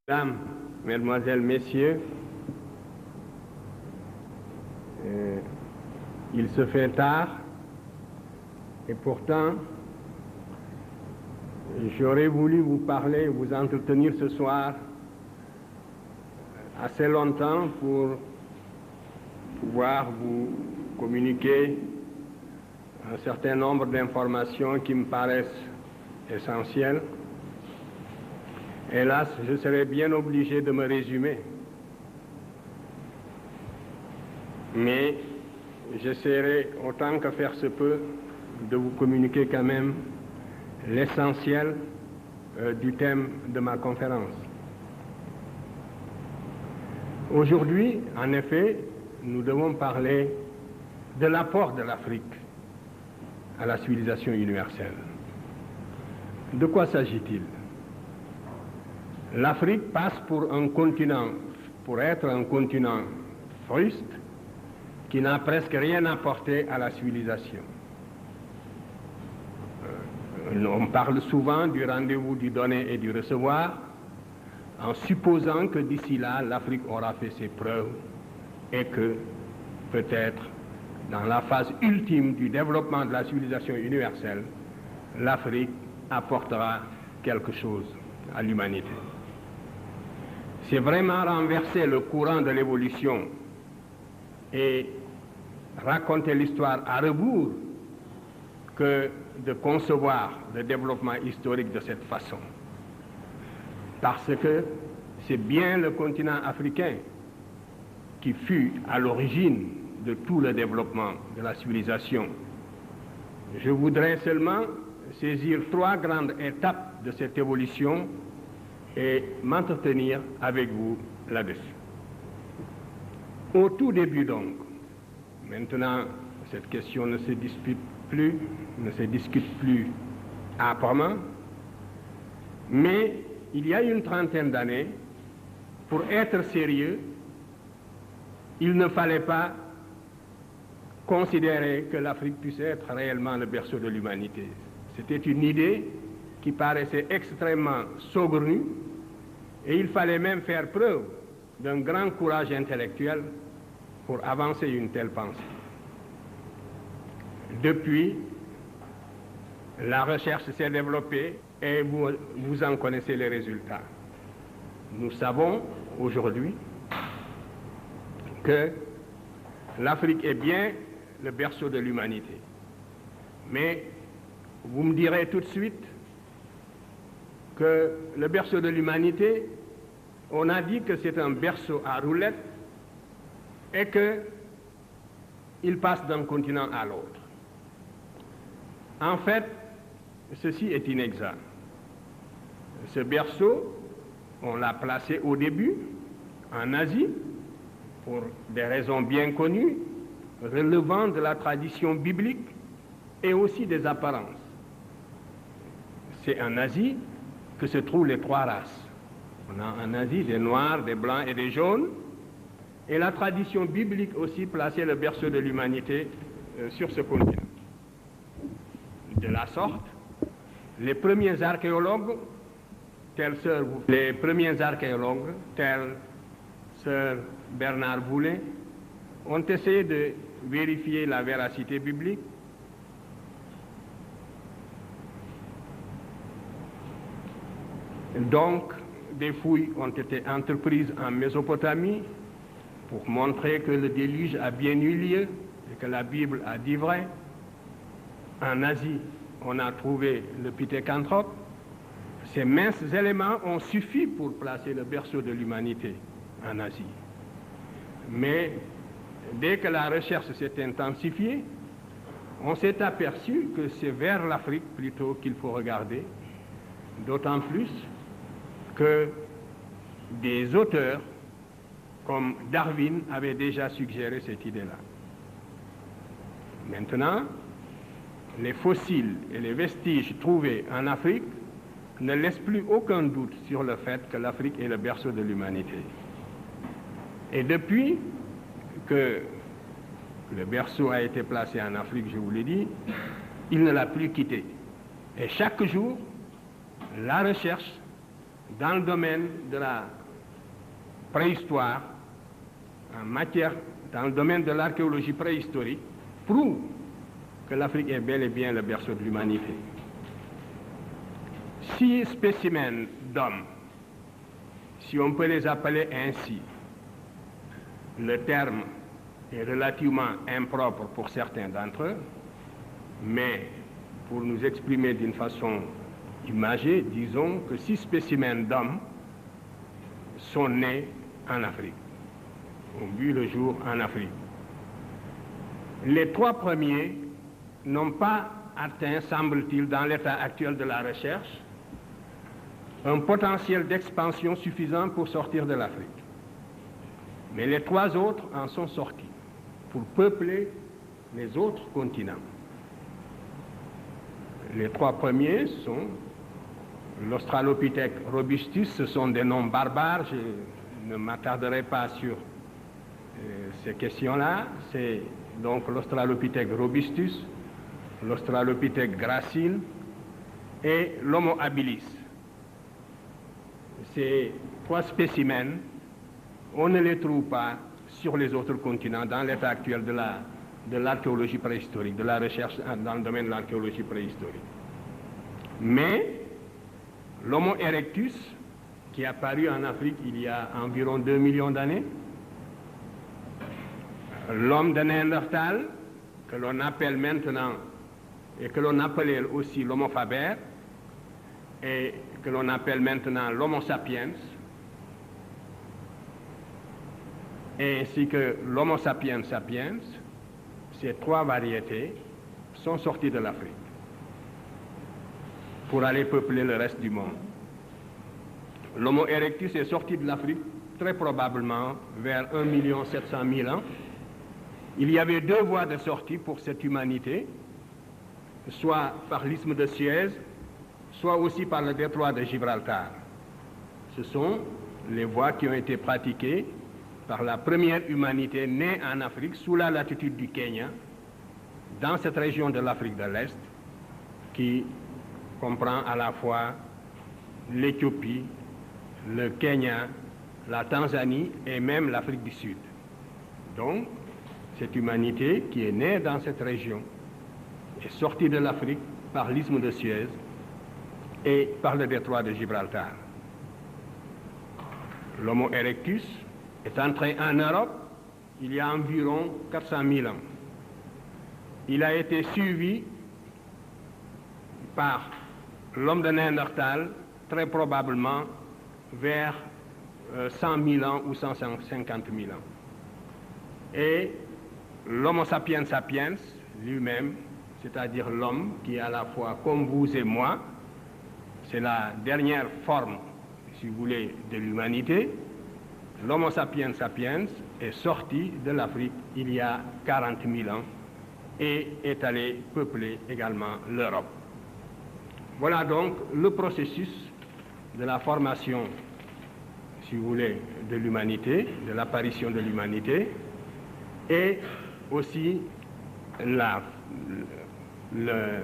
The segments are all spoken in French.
Mesdames, Mesdemoiselles, Messieurs, il se fait tard et pourtant j'aurais voulu vous parler, vous entretenir ce soir assez longtemps pour pouvoir vous communiquer un certain nombre d'informations qui me paraissent essentielles. Hélas, je serais bien obligé de me résumer. Mais j'essaierai autant que faire se peut de vous communiquer quand même l'essentiel du thème de ma conférence. Aujourd'hui, en effet, nous devons parler de l'apport de l'Afrique à la civilisation universelle. De quoi s'agit-il? L'Afrique passe pour être un continent fruste qui n'a presque rien apporté à la civilisation. On parle souvent du rendez-vous du donner et du recevoir, en supposant que d'ici là, l'Afrique aura fait ses preuves et que peut-être dans la phase ultime du développement de la civilisation universelle, l'Afrique apportera quelque chose à l'humanité. C'est vraiment renverser le courant de l'évolution et raconter l'histoire à rebours que de concevoir le développement historique de cette façon. Parce que c'est bien le continent africain qui fut à l'origine de tout le développement de la civilisation. Je voudrais seulement saisir trois grandes étapes de cette évolution et m'entretenir avec vous là-dessus. Au tout début donc, maintenant cette question ne se discute plus âprement, mais il y a une trentaine d'années, pour être sérieux, il ne fallait pas considérer que l'Afrique puisse être réellement le berceau de l'humanité. C'était une idée qui paraissait extrêmement saugrenue, et il fallait même faire preuve d'un grand courage intellectuel pour avancer une telle pensée. Depuis, la recherche s'est développée et vous en connaissez les résultats. Nous savons aujourd'hui que l'Afrique est bien le berceau de l'humanité. Mais vous me direz tout de suite que le berceau de l'humanité, on a dit que c'est un berceau à roulettes et qu'il passe d'un continent à l'autre. En fait, ceci est inexact. Ce berceau, on l'a placé au début en Asie pour des raisons bien connues, relevant de la tradition biblique et aussi des apparences. C'est en Asie que se trouvent les trois races. On a en Asie des noirs, des blancs et des jaunes, et la tradition biblique aussi plaçait le berceau de l'humanité sur ce continent. De la sorte, les premiers archéologues, tels Sir Bernard Boulay, ont essayé de vérifier la véracité biblique. Donc, des fouilles ont été entreprises en Mésopotamie pour montrer que le déluge a bien eu lieu et que la Bible a dit vrai. En Asie, on a trouvé le Pithecanthrope. Ces minces éléments ont suffi pour placer le berceau de l'humanité en Asie. Mais dès que la recherche s'est intensifiée, on s'est aperçu que c'est vers l'Afrique plutôt qu'il faut regarder, d'autant plus que des auteurs comme Darwin avaient déjà suggéré cette idée-là. Maintenant, les fossiles et les vestiges trouvés en Afrique ne laissent plus aucun doute sur le fait que l'Afrique est le berceau de l'humanité. Et depuis que le berceau a été placé en Afrique, je vous l'ai dit, il ne l'a plus quitté. Et chaque jour, la recherche dans le domaine de la préhistoire, dans le domaine de l'archéologie préhistorique, prouve que l'Afrique est bel et bien le berceau de l'humanité. 6 spécimens d'hommes, si on peut les appeler ainsi, le terme est relativement impropre pour certains d'entre eux, mais pour nous exprimer d'une façon imagée, disons que 6 spécimens d'hommes sont nés en Afrique, ont vu le jour en Afrique. Les 3 premiers n'ont pas atteint, semble-t-il, dans l'état actuel de la recherche, un potentiel d'expansion suffisant pour sortir de l'Afrique. Mais les 3 autres en sont sortis pour peupler les autres continents. Les 3 premiers sont l'Australopithèque robustus, ce sont des noms barbares, je ne m'attarderai pas sur ces questions-là. C'est donc l'Australopithèque robustus, l'Australopithèque gracile et l'Homo habilis. Ces 3 spécimens, on ne les trouve pas sur les autres continents dans l'état actuel de l'archéologie préhistorique, de la recherche dans le domaine de l'archéologie préhistorique. Mais l'Homo erectus, qui est apparu en Afrique il y a environ 2 millions d'années, l'homme de Néandertal, que l'on appelle maintenant, et que l'on appelait aussi l'Homo faber, et que l'on appelle maintenant l'Homo sapiens, ainsi que l'Homo sapiens sapiens, ces 3 variétés sont sorties de l'Afrique pour aller peupler le reste du monde. L'Homo erectus est sorti de l'Afrique très probablement vers 1 700 000 ans. Il y avait 2 voies de sortie pour cette humanité, soit par l'isthme de Suez, soit aussi par le détroit de Gibraltar. Ce sont les voies qui ont été pratiquées par la première humanité née en Afrique sous la latitude du Kenya, dans cette région de l'Afrique de l'Est, qui comprend à la fois l'Éthiopie, le Kenya, la Tanzanie et même l'Afrique du Sud. Donc, cette humanité qui est née dans cette région est sortie de l'Afrique par l'isthme de Suez et par le détroit de Gibraltar. L'Homo erectus est entré en Europe il y a environ 400 000 ans. Il a été suivi par l'homme de Néandertal, très probablement vers 100 000 ans ou 150 000 ans. Et l'Homo sapiens sapiens lui-même, c'est-à-dire l'homme qui est à la fois comme vous et moi, c'est la dernière forme, si vous voulez, de l'humanité. L'Homo sapiens sapiens est sorti de l'Afrique il y a 40 000 ans et est allé peupler également l'Europe. Voilà donc le processus de la formation, si vous voulez, de l'humanité, de l'apparition de l'humanité, et aussi le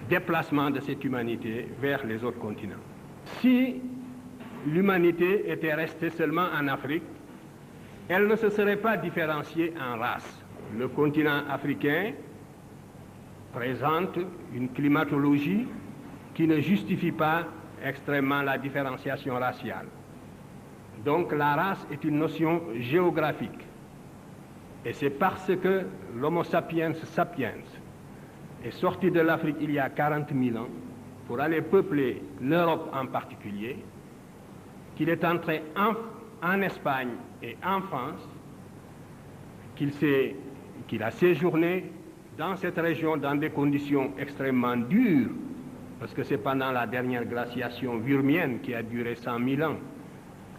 déplacement de cette humanité vers les autres continents. Si l'humanité était restée seulement en Afrique, elle ne se serait pas différenciée en races. Le continent africain présente une climatologie qui ne justifie pas extrêmement la différenciation raciale. Donc la race est une notion géographique. Et c'est parce que l'Homo sapiens sapiens est sorti de l'Afrique il y a 40 000 ans pour aller peupler l'Europe en particulier, qu'il est entré en Espagne et en France, qu'il a séjourné dans cette région dans des conditions extrêmement dures, parce que c'est pendant la dernière glaciation vurmienne qui a duré 100 000 ans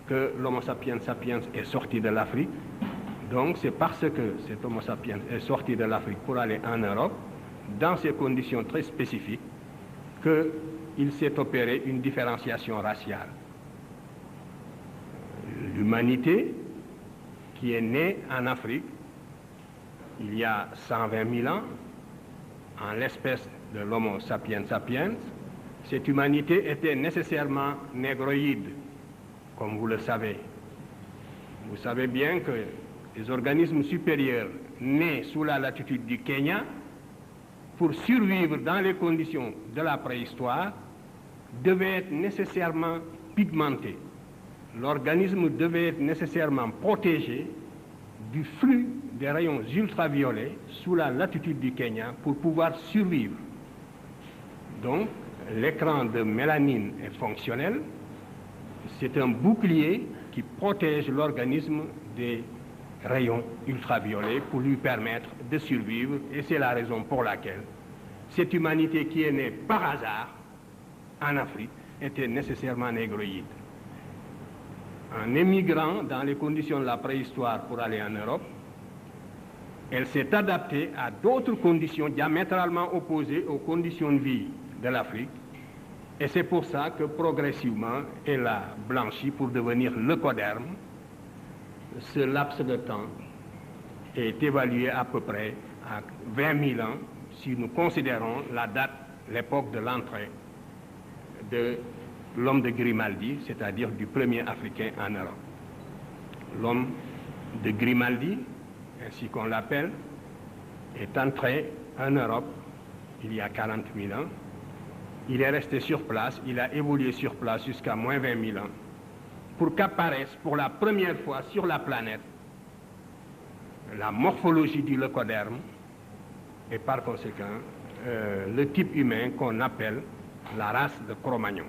que l'Homo sapiens sapiens est sorti de l'Afrique. Donc c'est parce que cet Homo sapiens est sorti de l'Afrique pour aller en Europe, dans ces conditions très spécifiques, qu'il s'est opéré une différenciation raciale. L'humanité qui est née en Afrique il y a 120 000 ans, en l'espèce de l'Homo sapiens sapiens, cette humanité était nécessairement négroïde, comme vous le savez. Vous savez bien que les organismes supérieurs nés sous la latitude du Kenya, pour survivre dans les conditions de la préhistoire, devaient être nécessairement pigmentés. L'organisme devait être nécessairement protégé du flux des rayons ultraviolets sous la latitude du Kenya pour pouvoir survivre. Donc, l'écran de mélanine est fonctionnel. C'est un bouclier qui protège l'organisme des rayons ultraviolets pour lui permettre de survivre. Et c'est la raison pour laquelle cette humanité qui est née par hasard en Afrique était nécessairement négroïde. En émigrant dans les conditions de la préhistoire pour aller en Europe, elle s'est adaptée à d'autres conditions diamétralement opposées aux conditions de vie de l'Afrique. Et c'est pour ça que progressivement, elle a blanchi pour devenir leucoderme. Ce laps de temps est évalué à peu près à 20 000 ans si nous considérons la date, l'époque de l'entrée de l'homme de Grimaldi, c'est-à-dire du premier Africain en Europe. L'homme de Grimaldi, ainsi qu'on l'appelle, est entré en Europe il y a 40 000 ans. Il est resté sur place, il a évolué sur place jusqu'à moins 20 000 ans, pour qu'apparaisse pour la première fois sur la planète la morphologie du leucoderme et par conséquent le type humain qu'on appelle la race de Cro-Magnon.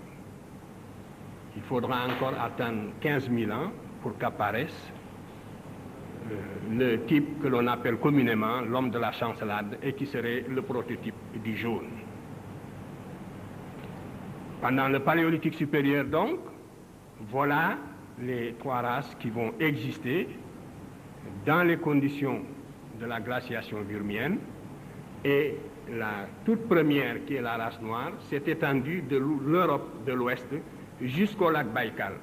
Il faudra encore attendre 15 000 ans pour qu'apparaisse le type que l'on appelle communément l'homme de la chancelade et qui serait le prototype du jaune. Pendant le Paléolithique supérieur, donc, voilà les trois races qui vont exister dans les conditions de la glaciation burmienne. Et la toute première, qui est la race noire, s'est étendue de l'Europe de l'Ouest jusqu'au lac Baïkal,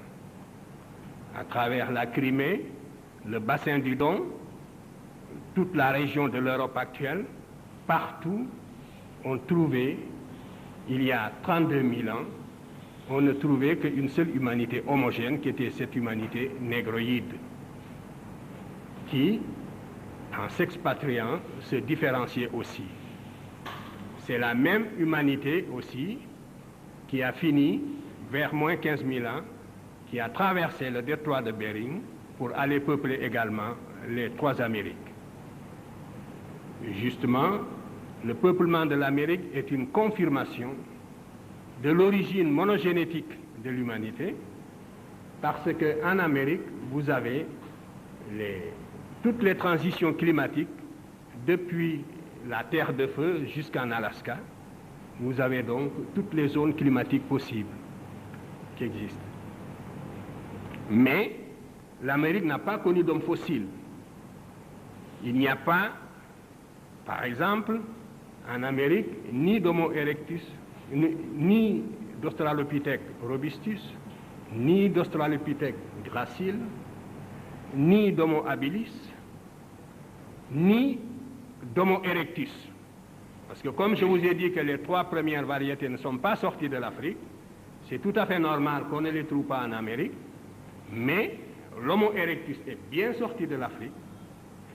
à travers la Crimée, le bassin du Don, toute la région de l'Europe actuelle. Partout, on trouvait, il y a 32 000 ans, on ne trouvait qu'une seule humanité homogène, qui était cette humanité négroïde, qui, en s'expatriant, se différenciait aussi. C'est la même humanité aussi qui a fini, vers moins 15 000 ans, qui a traversé le détroit de Bering pour aller peupler également les trois Amériques. Justement, le peuplement de l'Amérique est une confirmation de l'origine monogénétique de l'humanité, parce qu'en Amérique, vous avez toutes les transitions climatiques depuis la Terre de Feu jusqu'en Alaska. Vous avez donc toutes les zones climatiques possibles qui existent. Mais l'Amérique n'a pas connu d'homme fossile. Il n'y a pas, par exemple, en Amérique, ni d'Homo erectus, ni d'Australopithèque robustus, ni d'Australopithèque gracile, ni d'Homo habilis, ni d'Homo erectus. Parce que comme je vous ai dit que les trois premières variétés ne sont pas sorties de l'Afrique, c'est tout à fait normal qu'on ne les trouve pas en Amérique, mais l'Homo erectus est bien sorti de l'Afrique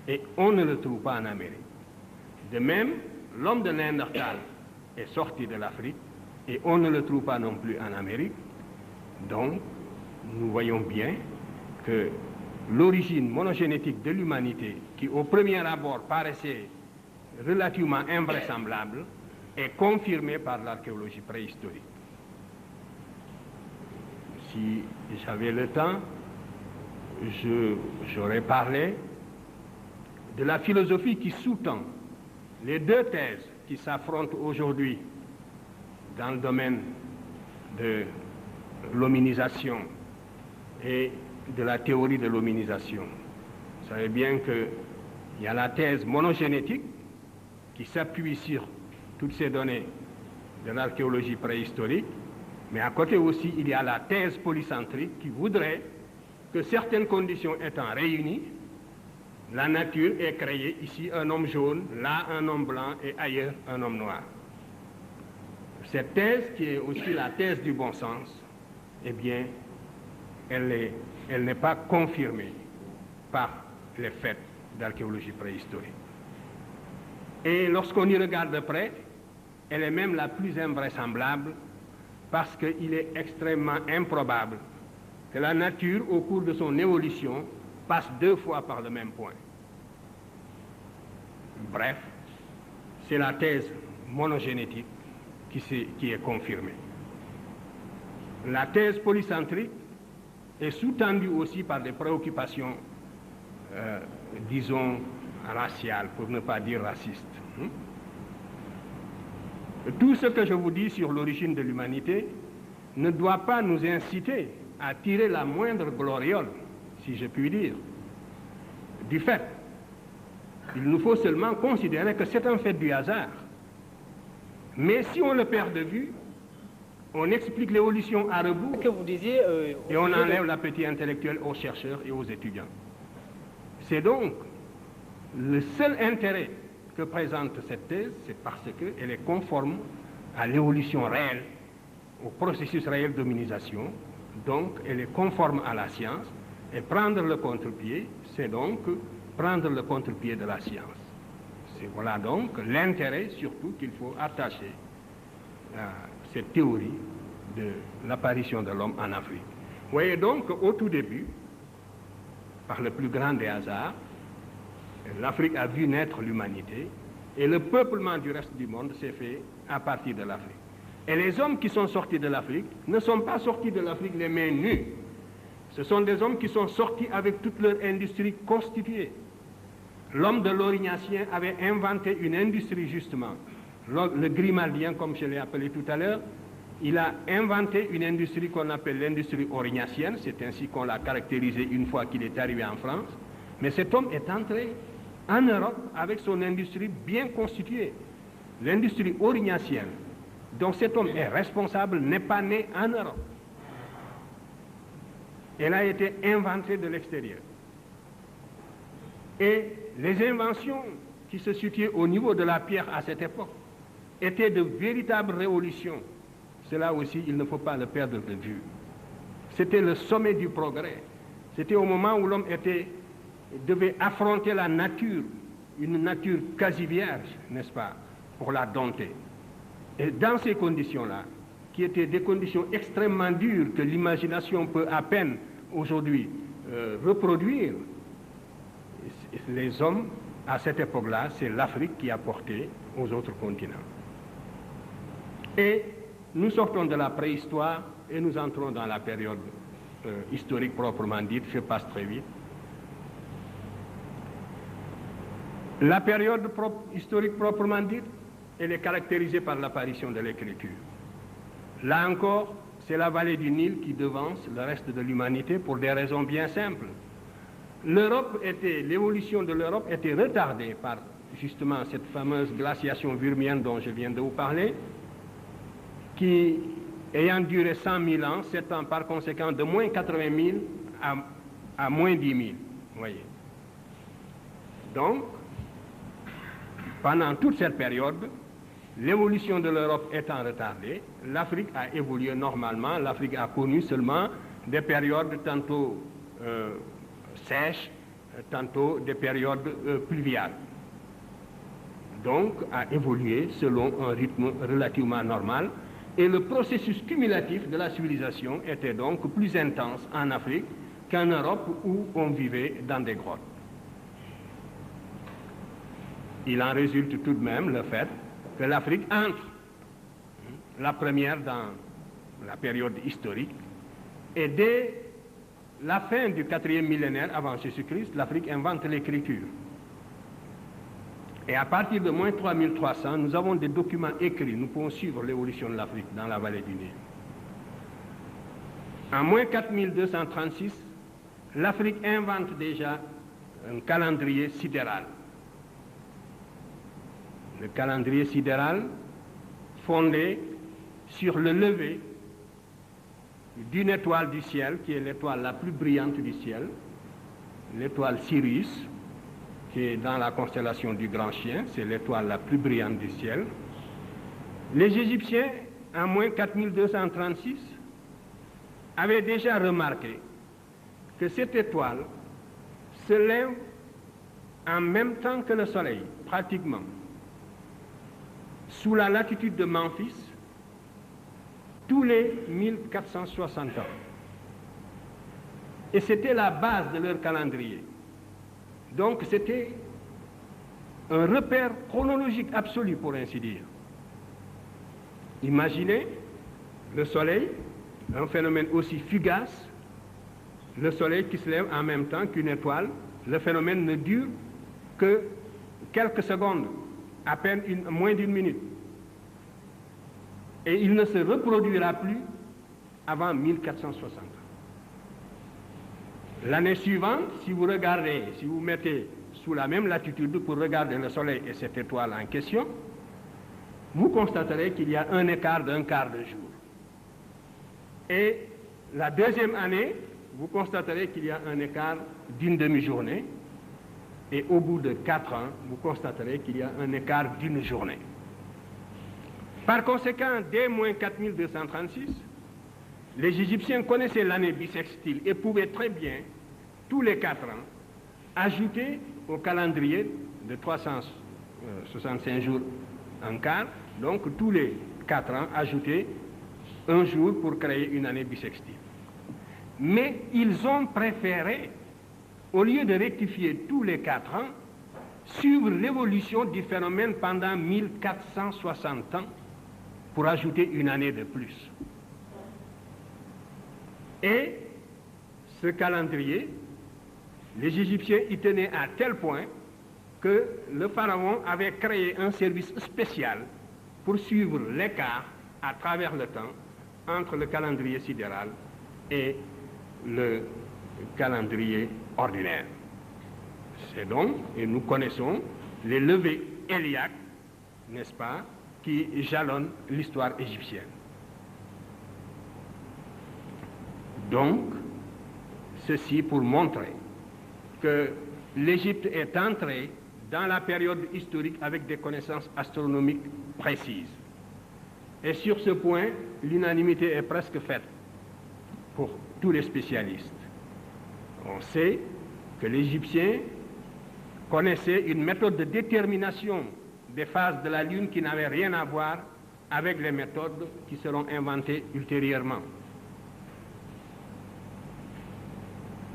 et on ne le trouve pas en Amérique. De même, l'homme de Néandertal est sorti de l'Afrique et on ne le trouve pas non plus en Amérique. Donc, nous voyons bien que l'origine monogénétique de l'humanité, qui au premier abord paraissait relativement invraisemblable, est confirmée par l'archéologie préhistorique. Si j'avais le temps, j'aurais parlé de la philosophie qui sous-tend les deux thèses qui s'affrontent aujourd'hui dans le domaine de l'hominisation et de la théorie de l'hominisation. Vous savez bien qu'il y a la thèse monogénétique qui s'appuie sur toutes ces données de l'archéologie préhistorique, mais à côté aussi, il y a la thèse polycentrique qui voudrait que certaines conditions étant réunies, la nature ait créé ici un homme jaune, là un homme blanc et ailleurs un homme noir. Cette thèse, qui est aussi la thèse du bon sens, eh bien, elle n'est pas confirmée par les faits d'archéologie préhistorique. Et lorsqu'on y regarde de près, elle est même la plus invraisemblable parce qu'il est extrêmement improbable que la nature, au cours de son évolution, passe 2 fois par le même point. Bref, c'est la thèse monogénétique qui est confirmée. La thèse polycentrique est sous-tendue aussi par des préoccupations, disons, raciales, pour ne pas dire racistes. Tout ce que je vous dis sur l'origine de l'humanité ne doit pas nous inciter à tirer la moindre gloriole, si je puis dire, du fait. Il nous faut seulement considérer que c'est un fait du hasard. Mais si on le perd de vue, on explique l'évolution à rebours que vous disiez, et on enlève l'appétit intellectuel aux chercheurs et aux étudiants. C'est donc le seul intérêt que présente cette thèse, c'est parce qu'elle est conforme à l'évolution réelle, au processus réel d'hominisation, donc elle est conforme à la science, et prendre le contre-pied, c'est donc prendre le contre-pied de la science. C'est voilà donc l'intérêt surtout qu'il faut attacher à cette théorie de l'apparition de l'homme en Afrique. Vous voyez donc qu'au tout début, par le plus grand des hasards, l'Afrique a vu naître l'humanité et le peuplement du reste du monde s'est fait à partir de l'Afrique. Et les hommes qui sont sortis de l'Afrique ne sont pas sortis de l'Afrique les mains nues. Ce sont des hommes qui sont sortis avec toute leur industrie constituée. L'homme de l'Orignacien avait inventé une industrie justement. Le Grimaldien, comme je l'ai appelé tout à l'heure, il a inventé une industrie qu'on appelle l'industrie orignacienne. C'est ainsi qu'on l'a caractérisé une fois qu'il est arrivé en France. Mais cet homme est entré en Europe avec son industrie bien constituée. L'industrie orignacienne, dont cet homme est responsable, n'est pas née en Europe. Elle a été inventée de l'extérieur. Et les inventions qui se situaient au niveau de la pierre à cette époque étaient de véritables révolutions. Cela aussi, il ne faut pas le perdre de vue. C'était le sommet du progrès. C'était au moment où l'homme devait affronter la nature, une nature quasi vierge, n'est-ce pas, pour la dompter. Et dans ces conditions-là, qui étaient des conditions extrêmement dures que l'imagination peut à peine aujourd'hui reproduire, les hommes, à cette époque-là, c'est l'Afrique qui a porté aux autres continents. Et nous sortons de la préhistoire et nous entrons dans la période historique proprement dite. Je passe très vite. La période historique proprement dite, elle est caractérisée par l'apparition de l'écriture. Là encore, c'est la vallée du Nil qui devance le reste de l'humanité pour des raisons bien simples. L'évolution de l'Europe était retardée par justement cette fameuse glaciation vurmienne dont je viens de vous parler, qui, ayant duré 100 000 ans, s'étend par conséquent de moins 80 000 à moins 10 000. Voyez. Donc, pendant toute cette période, l'évolution de l'Europe étant retardée, l'Afrique a évolué normalement. L'Afrique a connu seulement des périodes tantôt sèches, tantôt des périodes pluviales. Donc, a évolué selon un rythme relativement normal. Et le processus cumulatif de la civilisation était donc plus intense en Afrique qu'en Europe où on vivait dans des grottes. Il en résulte tout de même le fait que l'Afrique entre, la première dans la période historique, et dès la fin du 4e millénaire avant Jésus-Christ, l'Afrique invente l'écriture. Et à partir de moins 3300, nous avons des documents écrits, nous pouvons suivre l'évolution de l'Afrique dans la vallée du Nil. En moins 4236, l'Afrique invente déjà un calendrier sidéral. Le calendrier sidéral fondé sur le lever d'une étoile du ciel, qui est l'étoile la plus brillante du ciel, l'étoile Sirius, qui est dans la constellation du Grand Chien, c'est l'étoile la plus brillante du ciel. Les Égyptiens, en moins 4236, avaient déjà remarqué que cette étoile se lève en même temps que le Soleil, pratiquement, sous la latitude de Memphis, tous les 1460 ans. Et c'était la base de leur calendrier. Donc c'était un repère chronologique absolu, pour ainsi dire. Imaginez le Soleil, un phénomène aussi fugace, le Soleil qui se lève en même temps qu'une étoile. Le phénomène ne dure que quelques secondes, à peine moins d'une minute. Et il ne se reproduira plus avant 1460. L'année suivante, si vous regardez, si vous mettez sous la même latitude pour regarder le Soleil et cette étoile en question, vous constaterez qu'il y a un écart d'un quart de jour. Et la deuxième année, vous constaterez qu'il y a un écart d'une demi-journée. Et au bout de 4 ans, vous constaterez qu'il y a un écart d'une journée. Par conséquent, dès moins 4236, les Égyptiens connaissaient l'année bissextile et pouvaient très bien, tous les 4 ans, ajouter au calendrier de 365 jours en quart, donc tous les 4 ans, ajouter un jour pour créer une année bissextile. Mais ils ont préféré, au lieu de rectifier tous les 4 ans, suivre l'évolution du phénomène pendant 1460 ans pour ajouter une année de plus. Et ce calendrier, les Égyptiens y tenaient à tel point que le pharaon avait créé un service spécial pour suivre l'écart à travers le temps entre le calendrier sidéral et le calendrier ordinaire. C'est donc, et nous connaissons, les levées héliaques, n'est-ce pas, qui jalonnent l'histoire égyptienne. Donc, ceci pour montrer que l'Égypte est entrée dans la période historique avec des connaissances astronomiques précises. Et sur ce point, l'unanimité est presque faite pour tous les spécialistes. On sait que l'Égyptien connaissait une méthode de détermination des phases de la Lune qui n'avait rien à voir avec les méthodes qui seront inventées ultérieurement.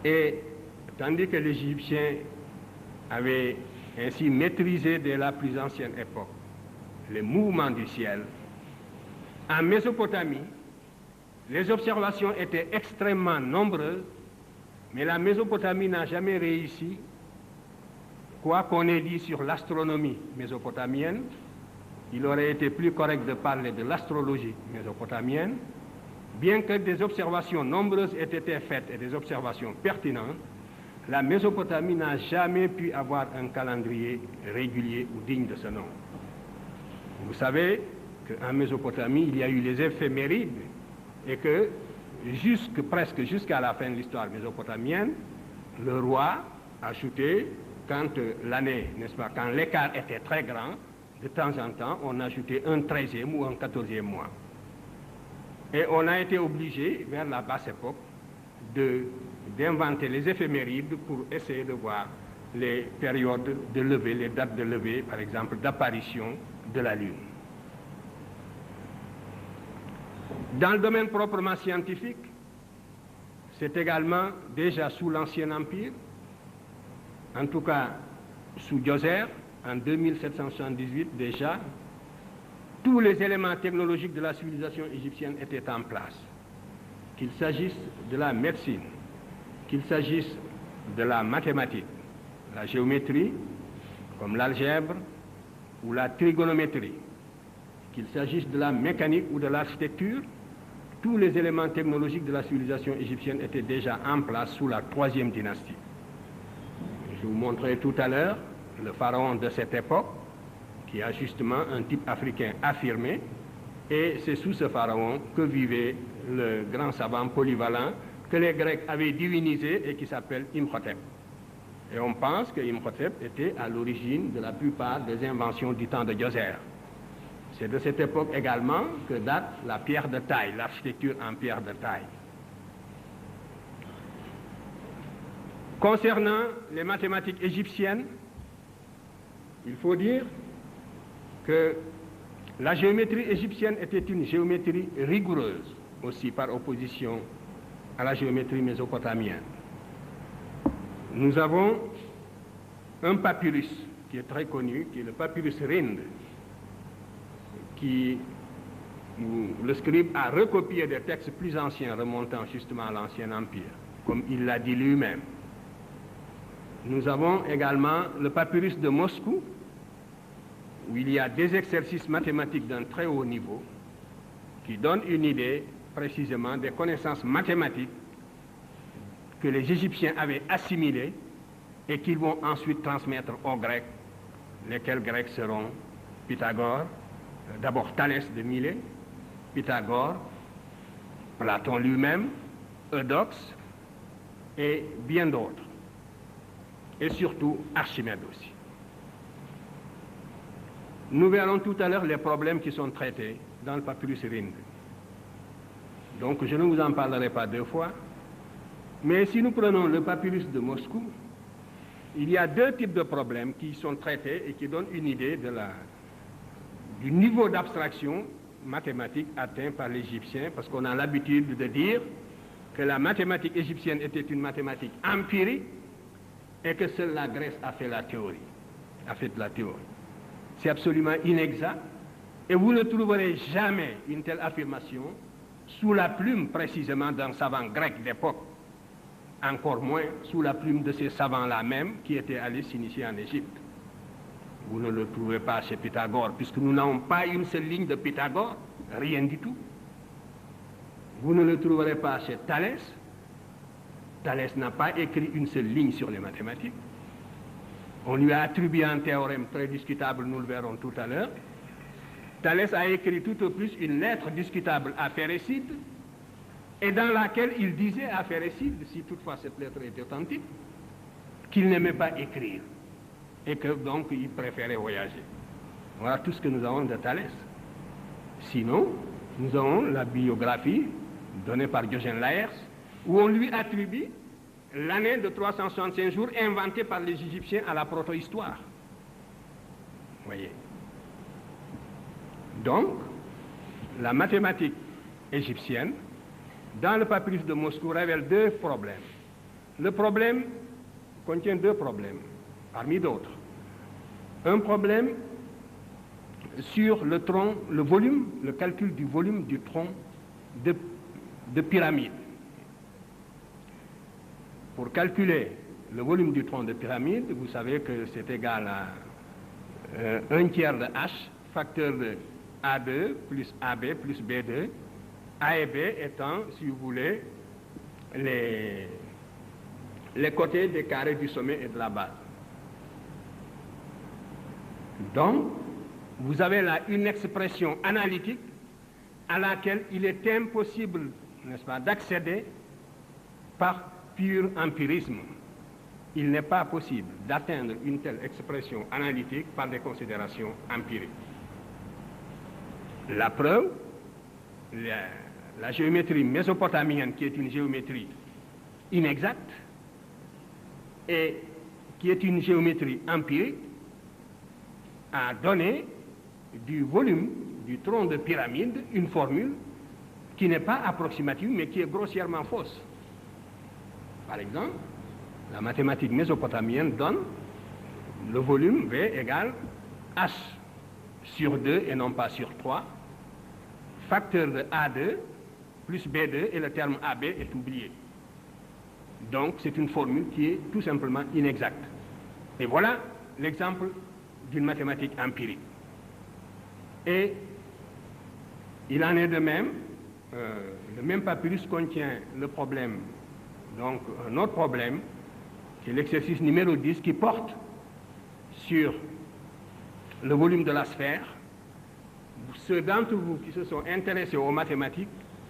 Et tandis que l'Égyptien avait ainsi maîtrisé dès la plus ancienne époque les mouvements du ciel, en Mésopotamie, les observations étaient extrêmement nombreuses, mais la Mésopotamie n'a jamais réussi, quoi qu'on ait dit sur l'astronomie mésopotamienne. Il aurait été plus correct de parler de l'astrologie mésopotamienne. Bien que des observations nombreuses aient été faites et des observations pertinentes, la Mésopotamie n'a jamais pu avoir un calendrier régulier ou digne de ce nom. Vous savez qu'en Mésopotamie, il y a eu les éphémérides et que presque jusqu'à la fin de l'histoire mésopotamienne, le roi ajoutait, quand l'année, n'est-ce pas, quand l'écart était très grand, de temps en temps, on ajoutait un 13e ou un 14e mois. Et on a été obligé, vers la basse époque, d'inventer les éphémérides pour essayer de voir les périodes de levée, les dates de levée, par exemple, d'apparition de la Lune. Dans le domaine proprement scientifique, c'est également déjà sous l'Ancien Empire, en tout cas sous Djoser, en 2778 déjà, tous les éléments technologiques de la civilisation égyptienne étaient en place. Qu'il s'agisse de la médecine, qu'il s'agisse de la mathématique, la géométrie, comme l'algèbre ou la trigonométrie, qu'il s'agisse de la mécanique ou de l'architecture, tous les éléments technologiques de la civilisation égyptienne étaient déjà en place sous la 3e dynastie. Je vous montrerai tout à l'heure le pharaon de cette époque, qui a justement un type africain affirmé, et c'est sous ce pharaon que vivait le grand savant polyvalent que les Grecs avaient divinisé et qui s'appelle Imhotep. Et on pense que Imhotep était à l'origine de la plupart des inventions du temps de Djoser. C'est de cette époque également que date la pierre de taille, l'architecture en pierre de taille. Concernant les mathématiques égyptiennes, il faut dire que la géométrie égyptienne était une géométrie rigoureuse, aussi par opposition à la géométrie mésopotamienne. Nous avons un papyrus qui est très connu, qui est le papyrus Rind, où le scribe a recopié des textes plus anciens remontant justement à l'Ancien Empire, comme il l'a dit lui-même. Nous avons également le papyrus de Moscou, où il y a des exercices mathématiques d'un très haut niveau qui donnent une idée précisément des connaissances mathématiques que les Égyptiens avaient assimilées et qu'ils vont ensuite transmettre aux Grecs, lesquels Grecs seront Pythagore, d'abord Thalès de Milet, Pythagore, Platon lui-même, Eudoxe et bien d'autres. Et surtout Archimède aussi. Nous verrons tout à l'heure les problèmes qui sont traités dans le papyrus Rind. Donc je ne vous en parlerai pas deux fois. Mais si nous prenons le papyrus de Moscou, il y a deux types de problèmes qui sont traités et qui donnent une idée du niveau d'abstraction mathématique atteint par l'Égyptien, parce qu'on a l'habitude de dire que la mathématique égyptienne était une mathématique empirique et que seule la Grèce a fait la théorie, C'est absolument inexact et vous ne trouverez jamais une telle affirmation sous la plume précisément d'un savant grec d'époque, encore moins sous la plume de ces savants-là même qui étaient allés s'initier en Égypte. Vous ne le trouvez pas chez Pythagore, puisque nous n'avons pas une seule ligne de Pythagore, rien du tout. Vous ne le trouverez pas chez Thalès. Thalès n'a pas écrit une seule ligne sur les mathématiques. On lui a attribué un théorème très discutable, nous le verrons tout à l'heure. Thalès a écrit tout au plus une lettre discutable à Phérécyde, et dans laquelle il disait à Phérécyde, si toutefois cette lettre était authentique, qu'il n'aimait pas écrire, et que donc il préférait voyager. Voilà tout ce que nous avons de Thalès. Sinon, nous avons la biographie donnée par Diogène Laërce, où on lui attribue l'année de 365 jours inventée par les Égyptiens à la proto-histoire. Vous voyez. Donc, la mathématique égyptienne, dans le papyrus de Moscou, révèle deux problèmes. Le problème contient deux problèmes, parmi d'autres. Un problème sur le tronc, le volume, le calcul du volume du tronc de pyramide. Pour calculer le volume du tronc de pyramide, vous savez que c'est égal à 1/3 de H, facteur de A2 plus AB plus B2, A et B étant, si vous voulez, les côtés des carrés du sommet et de la base. Donc, vous avez là une expression analytique à laquelle il est impossible, n'est-ce pas, d'accéder par pur empirisme. Il n'est pas possible d'atteindre une telle expression analytique par des considérations empiriques. La preuve, la géométrie mésopotamienne, qui est une géométrie inexacte et qui est une géométrie empirique, a donné du volume du tronc de pyramide une formule qui n'est pas approximative mais qui est grossièrement fausse. Par exemple, la mathématique mésopotamienne donne le volume V égale H sur 2 et non pas sur 3, facteur de A2 plus B2 et le terme AB est oublié. Donc c'est une formule qui est tout simplement inexacte. Et voilà l'exemple d'une mathématique empirique. Et il en est de même, le même papyrus contient le problème, donc un autre problème, qui est l'exercice numéro 10, qui porte sur le volume de la sphère. Ceux d'entre vous qui se sont intéressés aux mathématiques,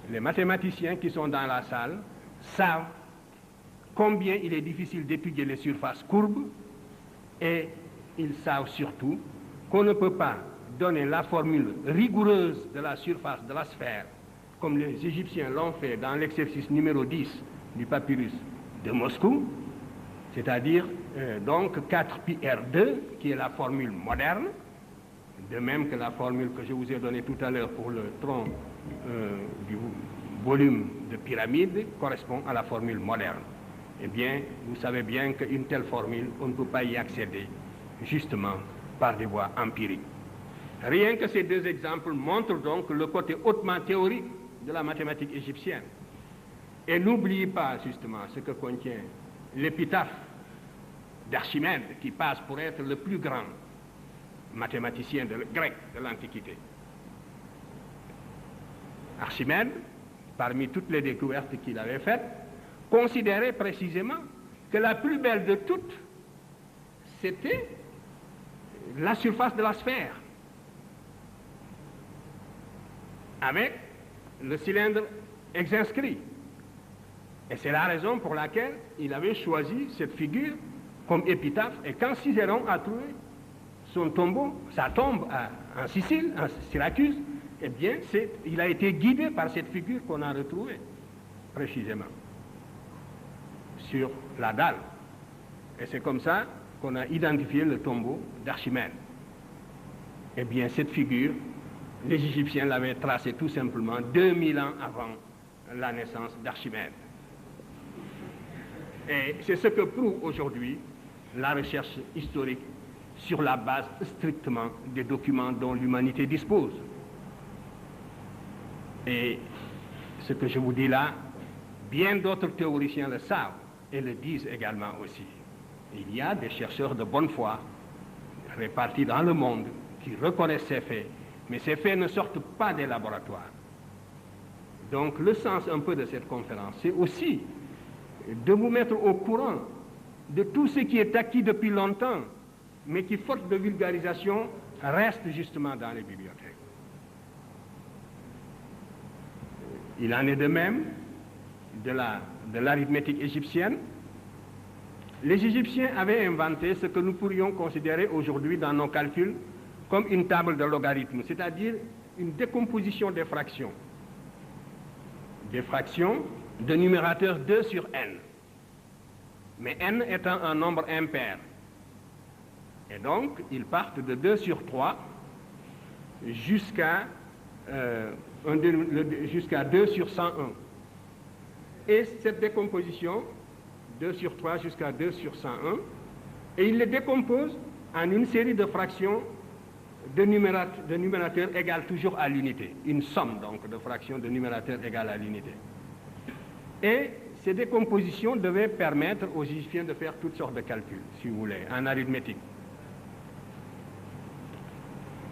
les mathématiciens qui sont dans la salle, savent combien il est difficile d'étudier les surfaces courbes, et ils savent surtout qu'on ne peut pas donner la formule rigoureuse de la surface de la sphère, comme les Égyptiens l'ont fait dans l'exercice numéro 10 du papyrus de Moscou, C'est-à-dire donc 4πr2, qui est la formule moderne, de même que la formule que je vous ai donnée tout à l'heure pour le tronc du volume de pyramide correspond à la formule moderne. Eh bien, vous savez bien qu'une telle formule, on ne peut pas y accéder, justement, par des voies empiriques. Rien que ces deux exemples montrent donc le côté hautement théorique de la mathématique égyptienne. Et n'oubliez pas, justement, ce que contient l'épitaphe d'Archimède, qui passe pour être le plus grand mathématicien grec de l'Antiquité. Archimède, parmi toutes les découvertes qu'il avait faites, considérait précisément que la plus belle de toutes, c'était la surface de la sphère, avec le cylindre exscrit. Et c'est la raison pour laquelle il avait choisi cette figure comme épitaphe. Et quand Cicéron a trouvé son tombeau, sa tombe en Sicile, en Syracuse, eh bien, il a été guidé par cette figure qu'on a retrouvée, précisément, sur la dalle. Et c'est comme ça qu'on a identifié le tombeau d'Archimède. Eh bien, cette figure, les Égyptiens l'avaient tracée tout simplement 2000 ans avant la naissance d'Archimède. Et c'est ce que prouve aujourd'hui la recherche historique sur la base strictement des documents dont l'humanité dispose. Et ce que je vous dis là, bien d'autres théoriciens le savent et le disent également aussi. Il y a des chercheurs de bonne foi répartis dans le monde qui reconnaissent ces faits, mais ces faits ne sortent pas des laboratoires. Donc le sens un peu de cette conférence, c'est aussi de vous mettre au courant de tout ce qui est acquis depuis longtemps, mais qui, faute de vulgarisation, reste justement dans les bibliothèques. Il en est de même de l'arithmétique égyptienne. Les Égyptiens avaient inventé ce que nous pourrions considérer aujourd'hui dans nos calculs comme une table de logarithmes, c'est-à-dire une décomposition des fractions. Des fractions de numérateur 2 sur n. Mais n étant un nombre impair. Et donc, ils partent de 2 sur 3 jusqu'à 2 sur 101. Et cette décomposition, 2 sur 3 jusqu'à 2 sur 101, et ils les décomposent en une série de fractions de numérateurs égales toujours à l'unité. Une somme donc de fractions de numérateurs égales à l'unité. Et ces décompositions devaient permettre aux Égyptiens de faire toutes sortes de calculs, si vous voulez, en arithmétique.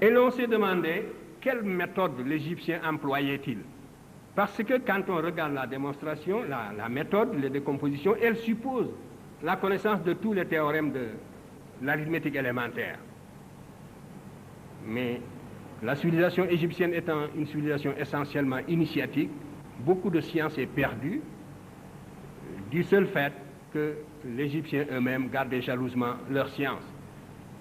Et l'on s'est demandé quelle méthode l'Égyptien employait-il. Parce que quand on regarde la démonstration, la méthode, les décompositions, elle suppose la connaissance de tous les théorèmes de l'arithmétique élémentaire. Mais la civilisation égyptienne étant une civilisation essentiellement initiatique, beaucoup de science est perdue du seul fait que les Égyptiens eux-mêmes gardaient jalousement leur science.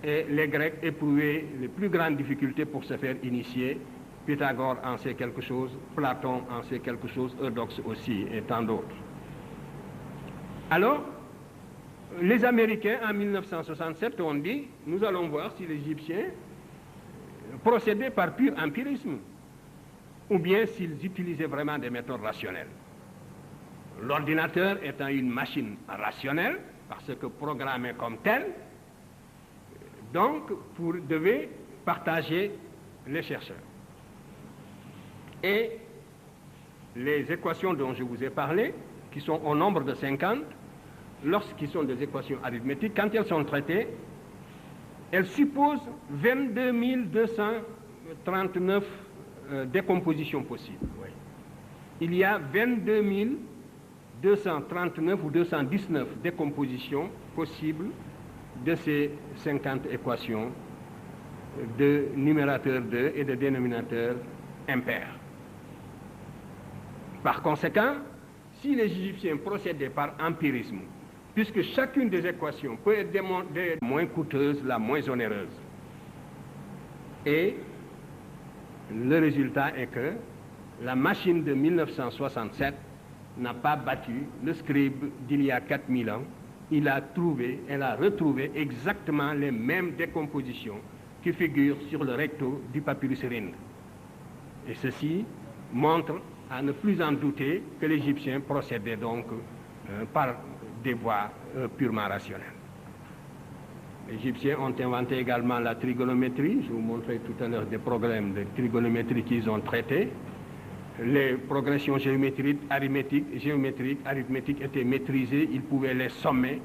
Et les Grecs éprouvaient les plus grandes difficultés pour se faire initier. Pythagore en sait quelque chose, Platon en sait quelque chose, Eudoxe aussi, et tant d'autres. Alors, les Américains, en 1967, ont dit, nous allons voir si les Égyptiens procédaient par pur empirisme, ou bien s'ils utilisaient vraiment des méthodes rationnelles. L'ordinateur étant une machine rationnelle, parce que programmée comme telle, donc, devait partager les chercheurs. Et les équations dont je vous ai parlé, qui sont au nombre de 50, lorsqu'ils sont des équations arithmétiques, quand elles sont traitées, elles supposent 22 239 décompositions possibles. Oui. Il y a 22 239 ou 219 décompositions possibles de ces 50 équations de numérateur 2 et de dénominateur impair. Par conséquent, si les Égyptiens procédaient par empirisme, puisque chacune des équations peut être démontrée la moins coûteuse, la moins onéreuse, et le résultat est que la machine de 1967 n'a pas battu le scribe d'il y a 4000 ans, elle a retrouvé exactement les mêmes décompositions qui figurent sur le recto du papyrus Rhind. Et ceci montre, à ne plus en douter, que l'Égyptien procédait donc par des voies purement rationnelles. Les Égyptiens ont inventé également la trigonométrie. Je vous montrais tout à l'heure des problèmes de trigonométrie qu'ils ont traités. Les progressions géométriques, arithmétiques étaient maîtrisées, ils pouvaient les sommer,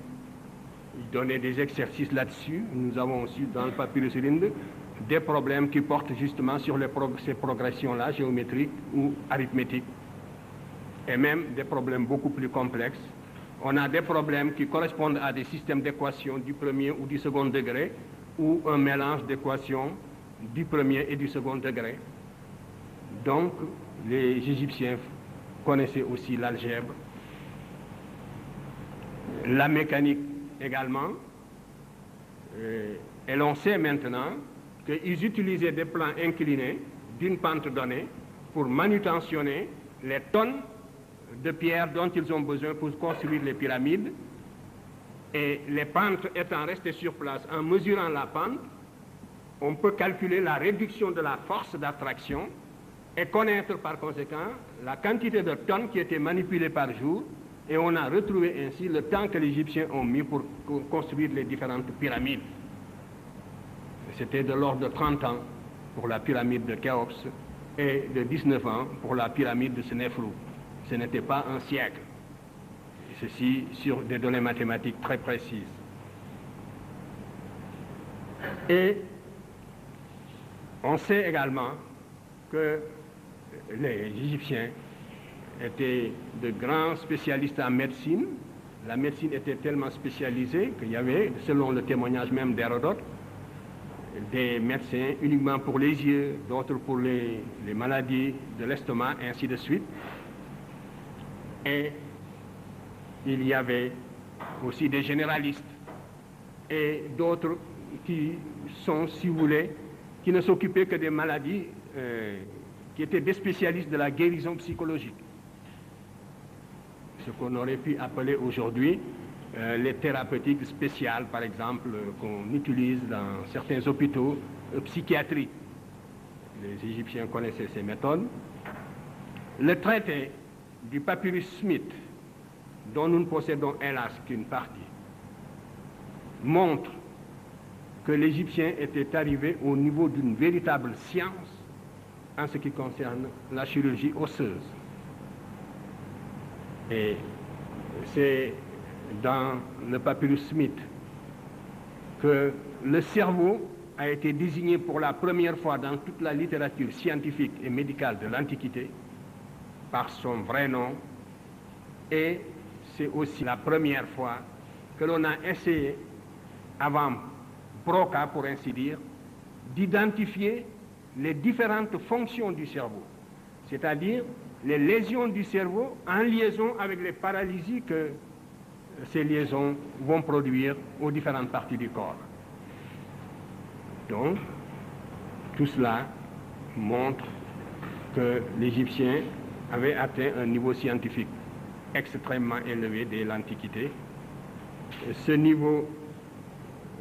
ils donnaient des exercices là-dessus. Nous avons aussi dans le papyrus Rhind des problèmes qui portent justement sur ces progressions-là, géométriques ou arithmétiques, et même des problèmes beaucoup plus complexes. On a des problèmes qui correspondent à des systèmes d'équations du premier ou du second degré, ou un mélange d'équations du premier et du second degré. Donc, les Égyptiens connaissaient aussi l'algèbre, la mécanique également, et l'on sait maintenant qu'ils utilisaient des plans inclinés d'une pente donnée pour manutentionner les tonnes de pierres dont ils ont besoin pour construire les pyramides, et les pentes étant restées sur place, en mesurant la pente, on peut calculer la réduction de la force d'attraction et connaître par conséquent la quantité de tonnes qui étaient manipulées par jour, et on a retrouvé ainsi le temps que les Égyptiens ont mis pour construire les différentes pyramides. C'était de l'ordre de 30 ans pour la pyramide de Khéops et de 19 ans pour la pyramide de Sénéfrou. Ce n'était pas un siècle. Et ceci sur des données mathématiques très précises. Et on sait également que les Égyptiens étaient de grands spécialistes en médecine. La médecine était tellement spécialisée qu'il y avait, selon le témoignage même d'Hérodote, des médecins uniquement pour les yeux, d'autres pour les maladies de l'estomac, et ainsi de suite. Et il y avait aussi des généralistes et d'autres qui sont, si vous voulez, qui ne s'occupaient que des maladies, qui étaient des spécialistes de la guérison psychologique. Ce qu'on aurait pu appeler aujourd'hui les thérapeutiques spéciales, par exemple, qu'on utilise dans certains hôpitaux psychiatriques. Les Égyptiens connaissaient ces méthodes. Le traité du papyrus Smith, dont nous ne possédons hélas qu'une partie, montre que l'Égyptien était arrivé au niveau d'une véritable science en ce qui concerne la chirurgie osseuse. Et c'est dans le papyrus Smith que le cerveau a été désigné pour la première fois dans toute la littérature scientifique et médicale de l'Antiquité par son vrai nom, et c'est aussi la première fois que l'on a essayé, avant Broca pour ainsi dire, d'identifier les différentes fonctions du cerveau, c'est-à-dire les lésions du cerveau en liaison avec les paralysies que ces liaisons vont produire aux différentes parties du corps. Donc, tout cela montre que l'Égyptien avait atteint un niveau scientifique extrêmement élevé dès l'Antiquité. Ce niveau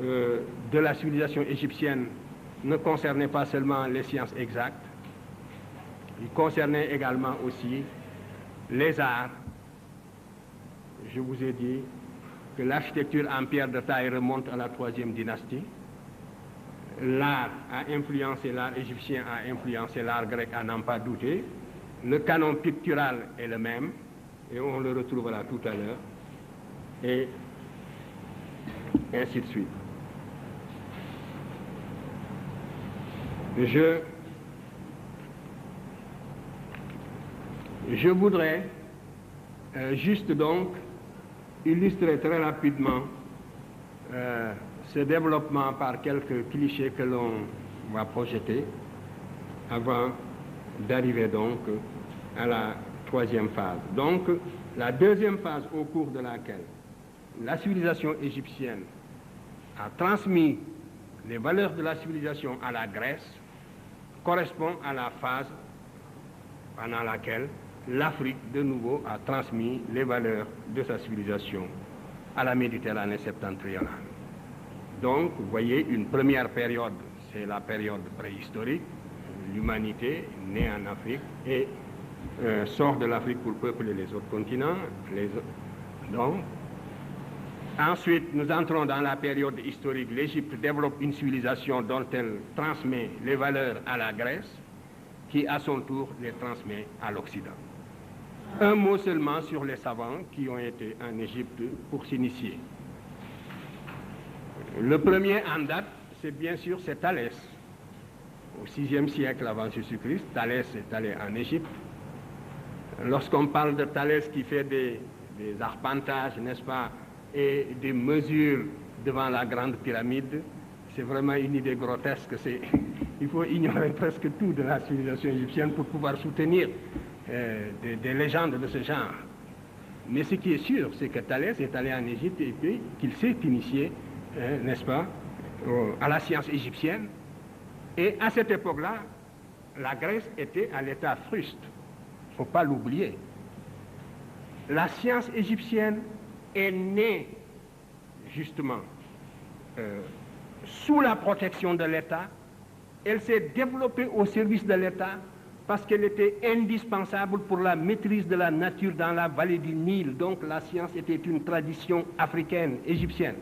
de la civilisation égyptienne ne concernait pas seulement les sciences exactes, il concernait également aussi les arts. Je vous ai dit que l'architecture en pierre de taille remonte à la 3e dynastie. L'art a influencé l'art égyptien, a influencé l'art grec, à n'en pas douter. Le canon pictural est le même, et on le retrouvera tout à l'heure, et ainsi de suite. Je voudrais juste donc illustrer très rapidement ce développement par quelques clichés que l'on va projeter avant d'arriver donc à la 3e phase. Donc, la 2e phase au cours de laquelle la civilisation égyptienne a transmis les valeurs de la civilisation à la Grèce correspond à la phase pendant laquelle l'Afrique, de nouveau, a transmis les valeurs de sa civilisation à la Méditerranée septentrionale. Donc, vous voyez, une première période, c'est la période préhistorique. L'humanité naît en Afrique et sort de l'Afrique pour peupler les autres continents. Donc, ensuite, nous entrons dans la période historique. L'Égypte développe une civilisation dont elle transmet les valeurs à la Grèce, qui à son tour les transmet à l'Occident. Un mot seulement sur les savants qui ont été en Égypte pour s'initier. Le premier en date, c'est bien sûr Thalès. Au VIe siècle avant Jésus-Christ, Thalès est allé en Égypte. Lorsqu'on parle de Thalès qui fait des arpentages, n'est-ce pas, et des mesures devant la grande pyramide, c'est vraiment une idée grotesque. Il faut ignorer presque tout de la civilisation égyptienne pour pouvoir soutenir des légendes de ce genre. Mais ce qui est sûr, c'est que Thalès est allé en Égypte et puis qu'il s'est initié, n'est-ce pas, à la science égyptienne. Et à cette époque-là, la Grèce était à l'état fruste. Il ne faut pas l'oublier. La science égyptienne est née, justement, sous la protection de l'État. Elle s'est développée au service de l'État parce qu'elle était indispensable pour la maîtrise de la nature dans la vallée du Nil. Donc la science était une tradition africaine, égyptienne.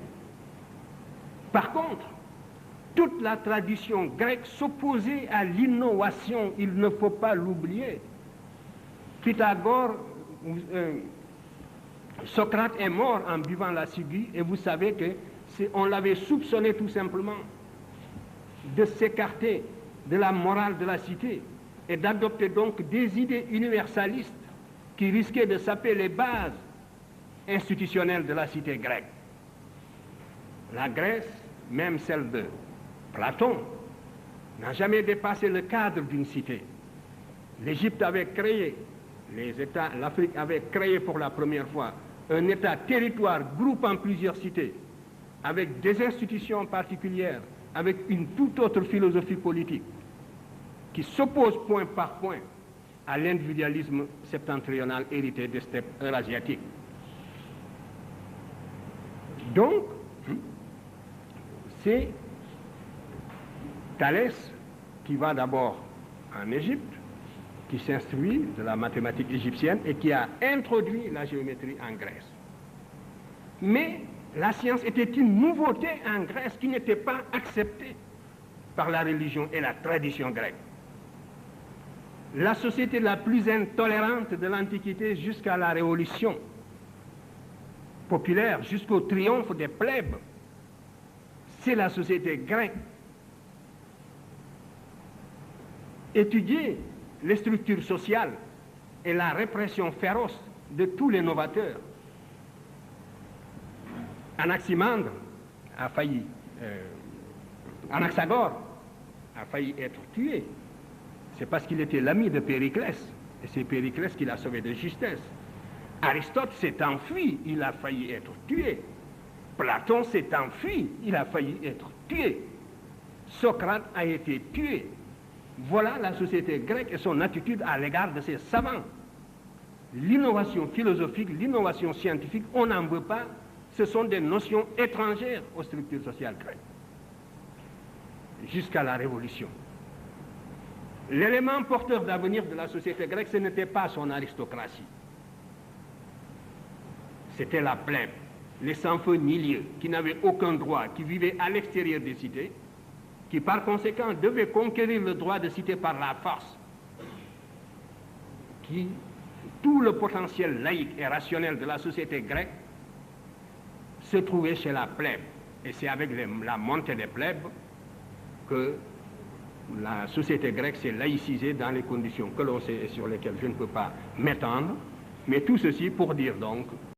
Par contre, toute la tradition grecque s'opposait à l'innovation, il ne faut pas l'oublier. Pythagore, Socrate est mort en buvant la ciguë, et vous savez qu'on l'avait soupçonné tout simplement de s'écarter de la morale de la cité et d'adopter donc des idées universalistes qui risquaient de saper les bases institutionnelles de la cité grecque. La Grèce, même celle de Platon, n'a jamais dépassé le cadre d'une cité. L'Égypte avait créé, l'Afrique avait créé pour la première fois un État-territoire groupant plusieurs cités, avec des institutions particulières, avec une toute autre philosophie politique, qui s'oppose point par point à l'individualisme septentrional hérité des steppes eurasiatiques. Donc, c'est Thalès qui va d'abord en Égypte, qui s'instruit de la mathématique égyptienne et qui a introduit la géométrie en Grèce. Mais la science était une nouveauté en Grèce qui n'était pas acceptée par la religion et la tradition grecque. La société la plus intolérante de l'Antiquité jusqu'à la Révolution populaire, jusqu'au triomphe des plèbes, c'est la société grecque. Étudier les structures sociales et la répression féroce de tous les novateurs. Anaximandre a failli, Anaxagore a failli être tué. C'est parce qu'il était l'ami de Périclès, et c'est Périclès qui l'a sauvé de justesse. Aristote s'est enfui, il a failli être tué. Platon s'est enfui, il a failli être tué. Socrate a été tué. Voilà la société grecque et son attitude à l'égard de ses savants. L'innovation philosophique, l'innovation scientifique, on n'en veut pas. Ce sont des notions étrangères aux structures sociales grecques. Jusqu'à la Révolution. L'élément porteur d'avenir de la société grecque, ce n'était pas son aristocratie. C'était la plèbe, les sans-feu ni lieu, qui n'avaient aucun droit, qui vivaient à l'extérieur des cités, qui par conséquent devaient conquérir le droit de cité par la force, qui, tout le potentiel laïque et rationnel de la société grecque se trouvait chez la plèbe. Et c'est avec la montée des plèbes que la société grecque s'est laïcisée dans les conditions que l'on sait et sur lesquelles je ne peux pas m'étendre, mais tout ceci pour dire donc